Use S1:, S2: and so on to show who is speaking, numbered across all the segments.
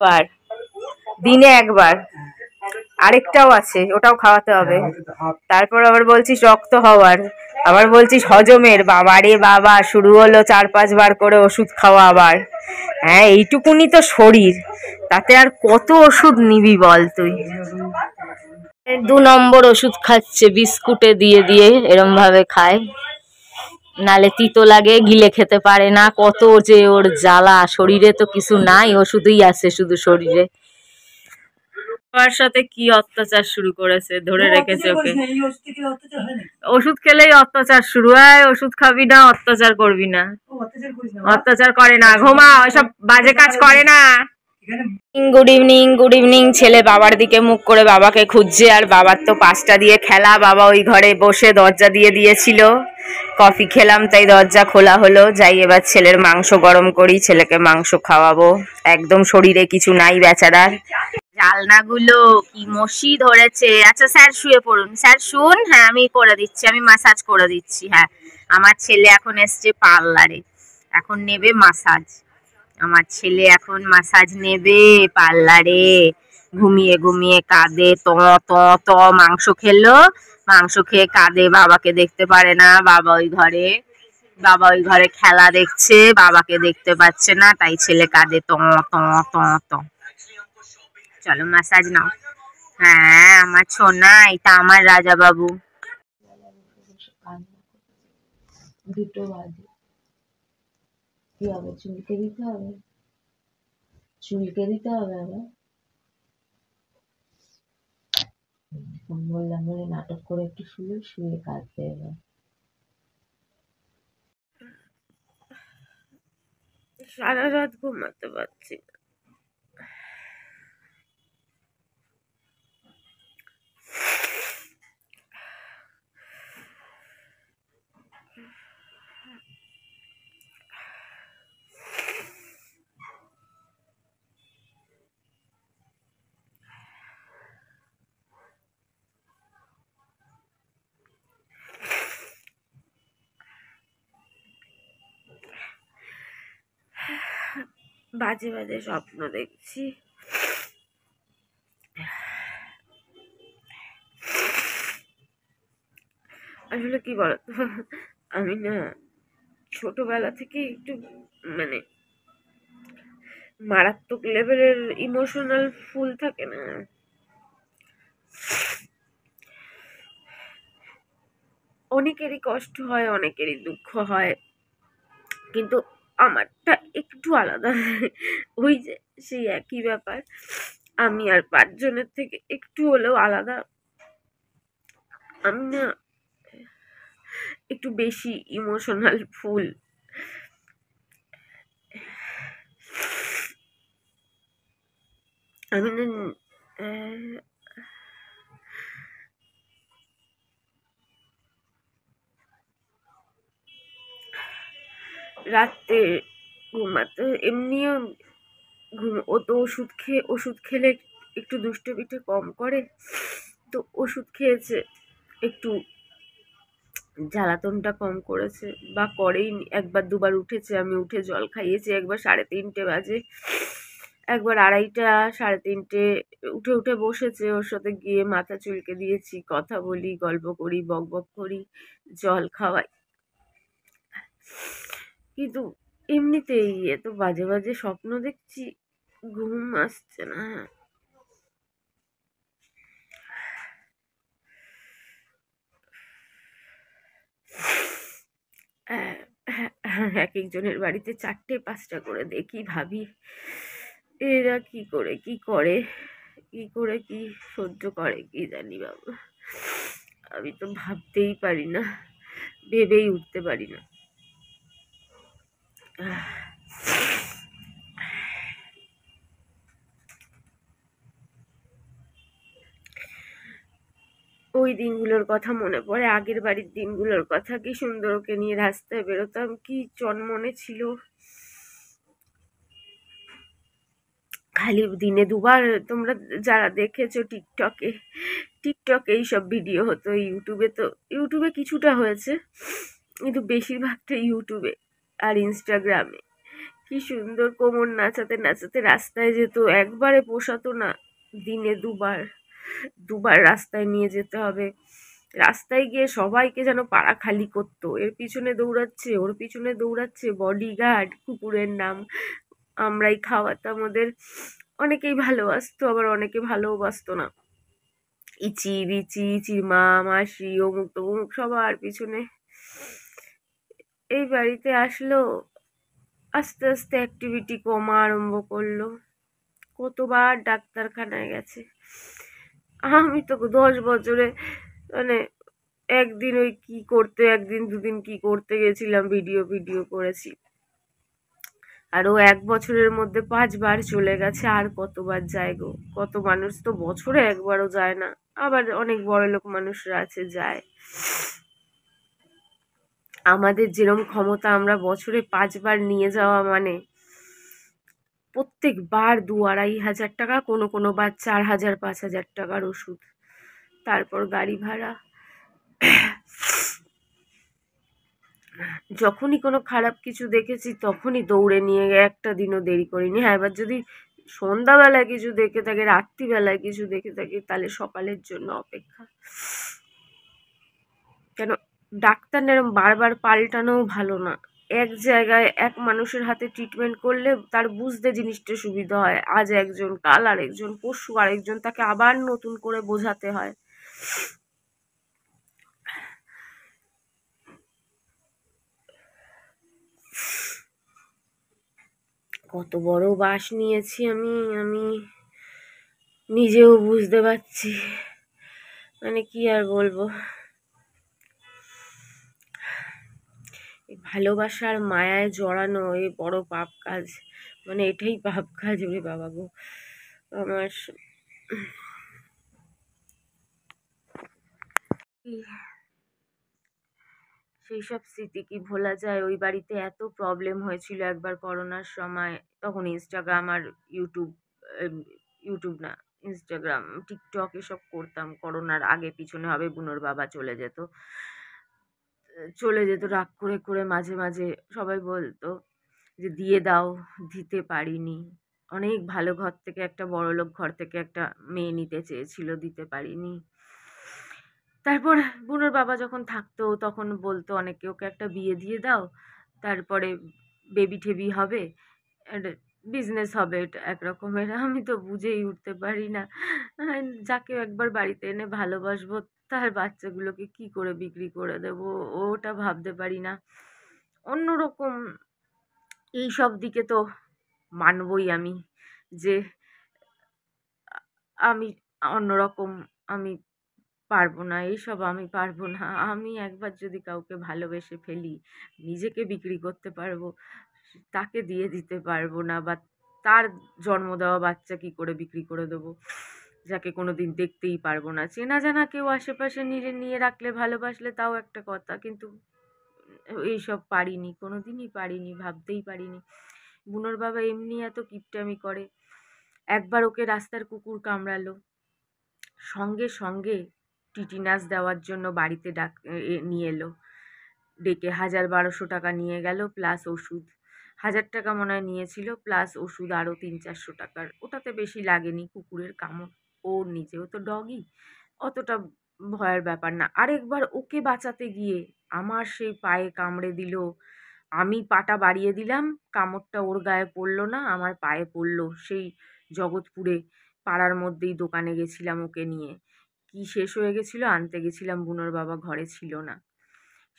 S1: একবার, দিনে একবার। আরেকটাও আছে, ওটাও খাওয়াতে হবে। তারপর আবার বলছিস রক্ত হওয়ার, আবার বলছিস হজমের। বাবা রে বাবা, শুরু হলো 4-5 বার করে ওষুধ খাওয়া আবার। হ্যাঁ, এইটুকুনি তো শরীর, তাতে আর কত ওষুধ নিবি বল তুই? 2 নম্বর ওষুধ খাচ্ছে, বিস্কুটে দিয়ে দিয়ে এরম ভাবে খায়, নালে তিতো লাগে, গিলে খেতে পারে না। কত যে ওর জ্বালা, শরীরে তো কিছু নাই, ওষুধই আছে শুধু শরীরে। ওর সাথে কি অত্যাচার শুরু করেছে, ধরে রেখেছে ওকে। ওষুধ খেলেই অত্যাচার শুরু হয়। ওষুধ খাবি না, অত্যাচার করবি না। অত্যাচার করে না, ঘুমা, ওইসব বাজে কাজ করে না। Good evening, good evening. ছেলে বাবার দিকে মুখ করে বাবাকে খুঁজছে, আর বাবার তো 5টা দিয়ে খেলা। বাবা ওই ঘরে বসে দরজা দিয়ে দিয়েছিল, কফি খেলাম তাই দরজা খোলা হলো। যাই এবার ছেলের মাংস গরম করি, ছেলেকে মাংস খাওয়াবো। একদম শরীরে কিছু নাই বেচারার। জালনাগুলো কি মশি ধরেছে। আচ্ছা স্যার শুয়ে পড়ুন। স্যার শুন, হ্যাঁ আমি করে দিচ্ছি, আমি মাসাজ করে দিচ্ছি। হ্যাঁ, আমার ছেলে এখন এসছে পার্লারে, এখন নেবে মাসাজ। আমার ছেলে এখন মাসাজ নেবে পার্লারে। ঘুমিয়ে ঘুমিয়ে কাঁদে, ত ত ত। মাংস খেলো, মাংস খেয়ে কাঁদে, বাবাকে দেখতে পারে না। বাবা ওই ঘরে খেলা দেখছে, বাবাকে দেখতে পাচ্ছে না, তাই ছেলে কাঁদে, ত ত ত ত। চলো মাসাজ নাও। হ্যাঁ আমার সোনা, এটা আমার রাজা বাবু।
S2: 2টো বাজে, কি হবে? চুলকে দিতে হবে, চুলকে দিতে হবে। আবার বললাম বলে নাটক করে একটু শুয়ে কাঁদতে। এবার
S1: সারা রাত ঘুমাতে পারছি না। বাজে বাজে স্বপ্ন দেখছি। আসলে কি বলতো, আমি না ছোটবেলা থেকে একটু মানে মারাত্মক লেভেলের ইমোশনাল ফুল থাকে না, অনেকেরই কষ্ট হয়, অনেকেরই দুঃখ হয়, কিন্তু আমারটা একটু আলাদা। ওই যে সেই একই ব্যাপার, আমি আর 5 জনের থেকে একটু হলেও আলাদা। আমি না একটু বেশি ইমোশনাল ফুল। আমি না রাতে ঘুমাতে এমনিও ও তো ওষুধ খেলে একটু দুষ্টমিটা কম করে, তো ওষুধ খেয়েছে, একটু জ্বালাতনটা কম করেছে, বা করেই। 1বার 2বার উঠেছে, আমি উঠে জল খাইয়েছি। একবার 3:30 বাজে, একবার 2:30, 3:30 উঠে উঠে বসেছে, ওর সাথে গিয়ে মাথা চুলকে দিয়েছি, কথা বলি, গল্প করি, বক বক করি, জল খাওয়াই। কিন্তু এমনিতেই এত বাজে বাজে স্বপ্ন দেখছি, ঘুম আসছে না। এক একজনের বাড়িতে 4টে 5টা করে দেখি, ভাবি এরা কি করে কি সহ্য করে কি জানি বাবা। আমি তো ভাবতেই পারি না, ভেবেই উঠতে পারি না। ওই দিনগুলোর কথা মনে পড়ে, আগের বাড়ির দিনগুলোর কথা। কি সুন্দর ওকে নিয়ে রাস্তায় বেরোতাম, কি চনমনে ছিল। খালি দিনে 2বার, তোমরা যারা দেখেছো টিকটকে এইসব ভিডিও হতো। ইউটিউবে কিছুটা হয়েছে, কিন্তু বেশিরভাগটা ইউটিউবে আর ইনস্টাগ্রামে। কি কি সুন্দর কোমর নাচাতে নাচাতে রাস্তায় যেত, একবারে পোষাতো না, দিনে দুবার দুবার রাস্তায় নিয়ে যেতে হবে। রাস্তায় গিয়ে সবাইকে যেন পাড়া খালি করতো, এর পিছনে দৌড়াচ্ছে ওর পিছনে দৌড়াচ্ছে, বডিগার্ড, কুকুরের নাম আমরাই খাওয়াতাম ওদের। অনেকেই ভালোবাসতো, আবার অনেকে ভালোবাসতো না। ইচি বিচি চিমা মাসি অমুক তমুক সবার পিছনে। এই বাড়িতে আসলো, আস্তে আস্তে অ্যাক্টিভিটি কমা আরম্ভ করলো, কতবার ডাক্তারখানায় গেছে। আমি তো 10 বছরে মানে একদিন ওই কি করতে, একদিন দুদিন কি করতে গেছিলাম, ভিডিও করেছি। আর ও 1 বছরের মধ্যে 5 বার চলে গেছে, আর কতবার যায় গো। কত মানুষ তো বছরে একবারও যায় না, আবার অনেক বড়লোক মানুষরা আছে যায়। আমাদের যেরকম ক্ষমতা, আমরা বছরে 5 বার নিয়ে যাওয়া মানে প্রত্যেকবার 2-2.5 হাজার টাকা, কোনো বার 4,000-5,000 টাকার ওষুধ, তারপর গাড়ি ভাড়া। যখনই কোনো খারাপ কিছু দেখেছি তখনই দৌড়ে নিয়ে গে, একটা দিনও দেরি করিনি। হ্যাঁ, এবার যদি সন্ধ্যাবেলায় কিছু দেখে থাকে, রাত্রিবেলায় কিছু দেখে থাকে, তাহলে সকালের জন্য অপেক্ষা। কেন, ডাক্তার এরম বারবার পাল্টানোও ভালো না। এক জায়গায় এক মানুষের হাতে ট্রিটমেন্ট করলে তার বুঝতে জিনিসটা সুবিধা হয়, আজ একজন কাল আরেকজন পরশু আরেকজন, তাকে আবার নতুন করে বোঝাতে হয়। কত বড় বাস নিয়েছি আমি আমি নিজেও বুঝতে পারছি, মানে কি আর বলবো। ভালোবাসার মায়ায় জড়ানো এই বড় পাপ কাজ, মানে এটাই পাপ কাজ রে বাবা গো। আমার সেই সব স্মৃতি কি ভোলা যায়? ওই বাড়িতে এত প্রবলেম হয়েছিল একবার করোনার সময়, তখন ইনস্টাগ্রাম আর ইউটিউব, ইউটিউব না, ইনস্টাগ্রাম টিকটক এসব করতাম। করোনার আগে পিছনে হবে বুনোর বাবা চলে যেত রাগ করে করে। মাঝে মাঝে সবাই বলতো যে দিয়ে দাও, দিতে পারিনি। অনেক ভালো ঘর থেকে, একটা বড়লোক ঘর থেকে একটা মেয়ে নিতে চেয়েছিল, দিতে পারিনি। তারপর বুনোর বাবা যখন থাকতো তখন বলতো অনেকে, ওকে একটা বিয়ে দিয়ে দাও, তারপরে বেবি ঠেবি হবে, বিজনেস হবে, এটা একরকমের। আমি তো বুঝেই উঠতে পারি না, যাকে একবার বাড়িতে এনে ভালোবাসবো তার বাচ্চাগুলোকে কি করে বিক্রি করে দেব, ওটা ভাবতে পারি না। অন্যরকম এইসব দিকে তো মানবই আমি, যে আমি অন্যরকম, আমি পারবো না এইসব, আমি পারবো না। আমি একবার যদি কাউকে ভালোবেসে ফেলি, নিজেকে বিক্রি করতে পারবো, তাকে দিয়ে দিতে পারবো না, বা তার জন্ম দেওয়া বাচ্চা কি করে বিক্রি করে দেবো, যাকে কোনোদিন দেখতেই পারবো না। চেনা জানা কেউ আশেপাশে নিয়ে নিয়ে রাখলে, ভালোবাসলে, তাও একটা কথা, কিন্তু এইসব পারিনি, কোনোদিনই পারিনি, ভাবতেই পারিনি। বুনোর বাবা এমনি এত কিপটামি করে। একবার ওকে রাস্তার কুকুর কামড়ালো, সঙ্গে সঙ্গে টিটিনাস দেওয়ার জন্য বাড়িতে নিয়ে এলো, ডেকে 1,000-1,200 টাকা নিয়ে গেল, প্লাস ওষুধ। 1,000 টাকা মনে হয় নিয়েছিল, প্লাস ওষুধ আরও 300-400 টাকার। ওটাতে বেশি লাগেনি, কুকুরের কামড়, ও নিজেও তো ডগি, অতটা ভয়ের ব্যাপার না। আরেকবার ওকে বাঁচাতে গিয়ে আমার সেই পায়ে কামড়ে দিল, আমি পাটা বাড়িয়ে দিলাম, কামড়টা ওর গায়ে পড়লো না, আমার পায়ে পড়লো। সেই জগৎপুরে পাড়ার মধ্যেই দোকানে গেছিলাম ওকে নিয়ে, কি শেষ হয়ে গেছিলো, আনতে গেছিলাম, বুনোর বাবা ঘরে ছিল না।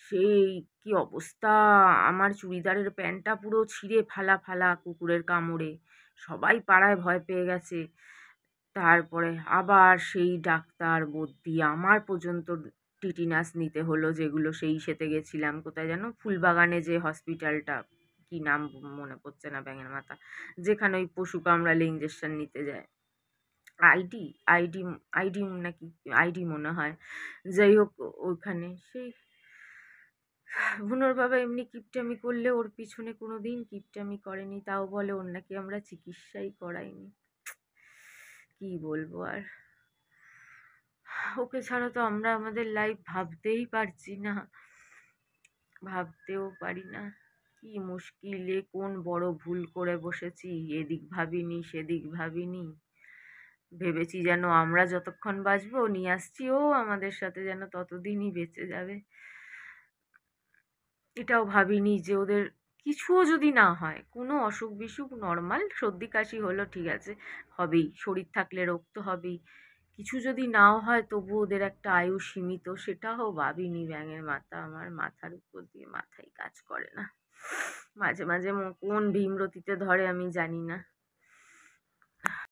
S1: সেই কি অবস্থা, আমার চুড়িদারের প্যান্টটা পুরো ছিঁড়ে ফালা ফালা কুকুরের কামড়ে, সবাই পাড়ায় ভয় পেয়ে গেছে। তারপরে আবার সেই ডাক্তার বদ্যি, আমার পর্যন্ত টিটিনাস নিতে হলো, যেগুলো সেই সেতে গেছিলাম, কোথায় যেন ফুলবাগানে যে হসপিটালটা, কি নাম মনে পড়ছে না, ব্যাঙের মাথা, যেখানে ওই পশু কামড়ালে ইঞ্জেকশন নিতে যায়, আইডি আইডি আইডি নাকি আইডি মনে হয়, যাই হোক ওইখানে। সেই বুনোর বাবা এমনি কিপটামি করলে ওর পিছনে কোনো দিন কিপটামি করেনি, তাও বলে ওর নাকি আমরা চিকিৎসাই করাইনি। কি বলবো আর, ওকে ছাড়া তো আমরা আমাদের লাইফ ভাবতেই পারছি না, ভাবতেও পারি না। কি মুশকিলে কোন বড় ভুল করে বসেছি, এদিক ভাবিনি সেদিক ভাবিনি, ভেবেছি যেন আমরা যতক্ষণ বাঁচবো নিয়ে আসছি ও আমাদের সাথে যেন ততদিনই বেঁচে যাবে। এটাও ভাবিনি যে ওদের কিছুও যদি না হয়, কোনো অসুখ বিসুখ নর্মাল সর্দি কাশি হলো ঠিক আছে, হবেই, শরীর থাকলে রোগ তো হবেই, কিছু যদি নাও হয় তবু ওদের একটা আয়ু সীমিত, সেটাও ভাবিনি। ব্যাঙের মাথা, আমার মাথার উপর দিয়ে মাথায় কাজ করে না, মাঝে মাঝে কোন ভীমরতিতে ধরে আমি জানি না।